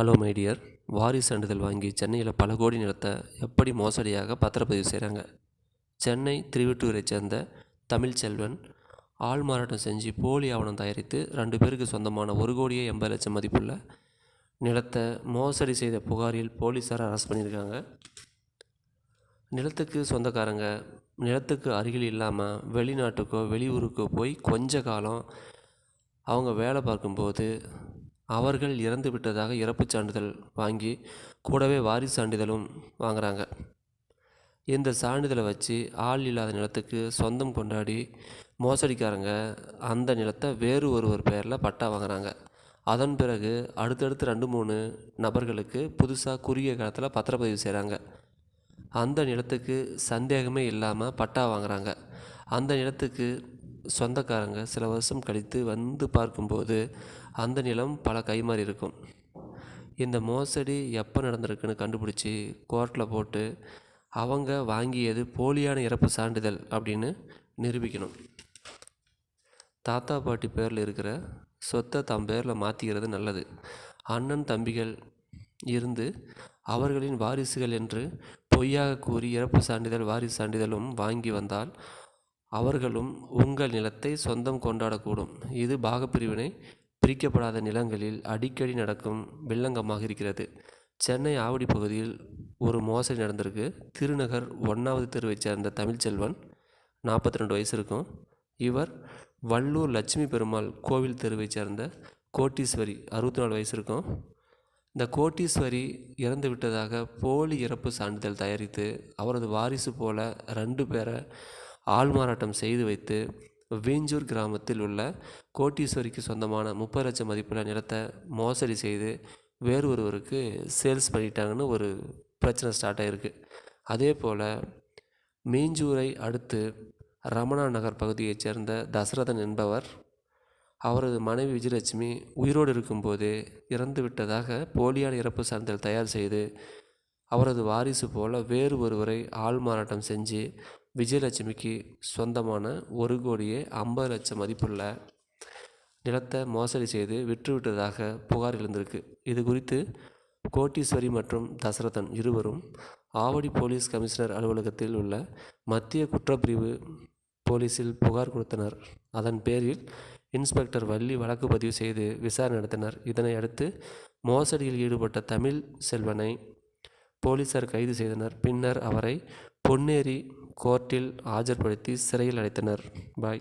Hello my dear. வாரிசு சான்றிதழ் வாங்கி சென்னையில் பல கோடி நிலத்தை எப்படி மோசடியாக பத்திரப்பதிவு செய்கிறாங்க. சென்னை திருவெட்டூரைச் சேர்ந்த தமிழ்ச்செல்வன் ஆள் மாறாட்டம் செஞ்சு போலி ஆவணம் தயாரித்து 2 பேருக்கு சொந்தமான 1,80,00,000 மதிப்புள்ள நிலத்தை மோசடி செய்த புகாரில் போலீஸார் அரெஸ்ட் பண்ணியிருக்காங்க. நிலத்துக்கு சொந்தக்காரங்க நிலத்துக்கு அருகில் இல்லாமல் வெளிநாட்டுக்கோ வெளியூருக்கோ போய் கொஞ்ச காலம் அவங்க வேலை பார்க்கும்போது அவர்கள் இறந்து விட்டதாக இறப்புச் சான்றிதழ் வாங்கி கூடவே வாரிசு சான்றிதழும் வாங்குகிறாங்க. இந்த சான்றிதழை வச்சு ஆள் இல்லாத நிலத்துக்கு சொந்தம் கொண்டாடி மோசடிக்காரங்க அந்த நிலத்தை வேறு ஒருவர் பெயரில் பட்டா வாங்குகிறாங்க. அதன் பிறகு அடுத்தடுத்து 2-3 நபர்களுக்கு புதுசாக குறுகிய காலத்தில் பத்திரப்பதிவு செய்கிறாங்க. அந்த நிலத்துக்கு சந்தேகமே இல்லாமல் பட்டா வாங்குகிறாங்க. அந்த நிலத்துக்கு சொந்தக்காரங்க சில வருஷம் கழித்து வந்து பார்க்கும்போது அந்த நிலம் பல கைமாறி இருக்கும். இந்த மோசடி எப்போ நடந்திருக்குன்னு கண்டுபிடிச்சி கோர்ட்டில் போட்டு அவங்க வாங்கியது போலியான இறப்பு சான்றிதழ் அப்படின்னு நிரூபிக்கணும். தாத்தா பாட்டி பேரில் இருக்கிற சொத்தை தம் பேரில் மாற்றிக்கிறது நல்லது. அண்ணன் தம்பிகள் இருந்து அவர்களின் வாரிசுகள் என்று பொய்யாக கூறி இறப்பு சான்றிதழ் வாரிசு சான்றிதழும் வாங்கி வந்தால் அவர்களும் உங்கள் நிலத்தை சொந்தம் கொண்டாடக்கூடும். இது பாகப்பிரிவினை பிரிக்கப்படாத நிலங்களில் அடிக்கடி நடக்கும் வில்லங்கமாக இருக்கிறது. சென்னை ஆவடி பகுதியில் ஒரு மோசடி நடந்திருக்கு. திருநகர் 1வது தெருவைச் சேர்ந்த தமிழ்ச்செல்வன் 42 வயசு இருக்கும். இவர் வள்ளூர் லட்சுமி பெருமாள் கோவில் தெருவைச் சேர்ந்த கோட்டீஸ்வரி 64 வயசு இருக்கும். இந்த கோட்டீஸ்வரி இறந்து விட்டதாக போலி இறப்பு சான்றிதழ் தயாரித்து அவரது வாரிசு போல 2 பேரை ஆள்மாறாட்டம் செய்து வைத்து வீஞ்சூர் கிராமத்தில் உள்ள கோட்டீஸ்வரிக்கு சொந்தமான 30 லட்சம் மதிப்புள்ள நிலத்தை மோசடி செய்து வேறு ஒருவருக்கு சேல்ஸ் பண்ணிட்டாங்கன்னு ஒரு பிரச்சனை ஸ்டார்ட் ஆகிருக்கு. அதே போல் மீஞ்சூரை அடுத்து ரமணா நகர் பகுதியைச் சேர்ந்த தசரதன் என்பவர் அவரது மனைவி விஜயலட்சுமி உயிரோடு இருக்கும்போதே இறந்து விட்டதாக போலியான இறப்பு சான்றிதழ் தயார் செய்து அவரது வாரிசு போல வேறு ஒருவரை ஆள் மாறாட்டம் செஞ்சு விஜயலட்சுமிக்கு சொந்தமான 1,50,00,000 மதிப்புள்ள நிலத்தை மோசடி செய்து விற்றுவிட்டதாக புகார் எழுந்திருக்கு. இது குறித்து கோட்டீஸ்வரி மற்றும் தசரதன் இருவரும் ஆவடி போலீஸ் கமிஷனர் அலுவலகத்தில் உள்ள மத்திய குற்றப்பிரிவு போலீஸில் புகார் கொடுத்தனர். அதன் பேரில் இன்ஸ்பெக்டர் வள்ளி வழக்கு பதிவு செய்து விசாரணை நடத்தினர். இதனை அடுத்து மோசடியில் ஈடுபட்ட தமிழ் செல்வனை போலீசார் கைது செய்தனர். பின்னர் அவரை பொன்னேரி கோர்ட்டில் ஆஜர்படுத்தி சிறையில் அடைத்தனர். பாய்.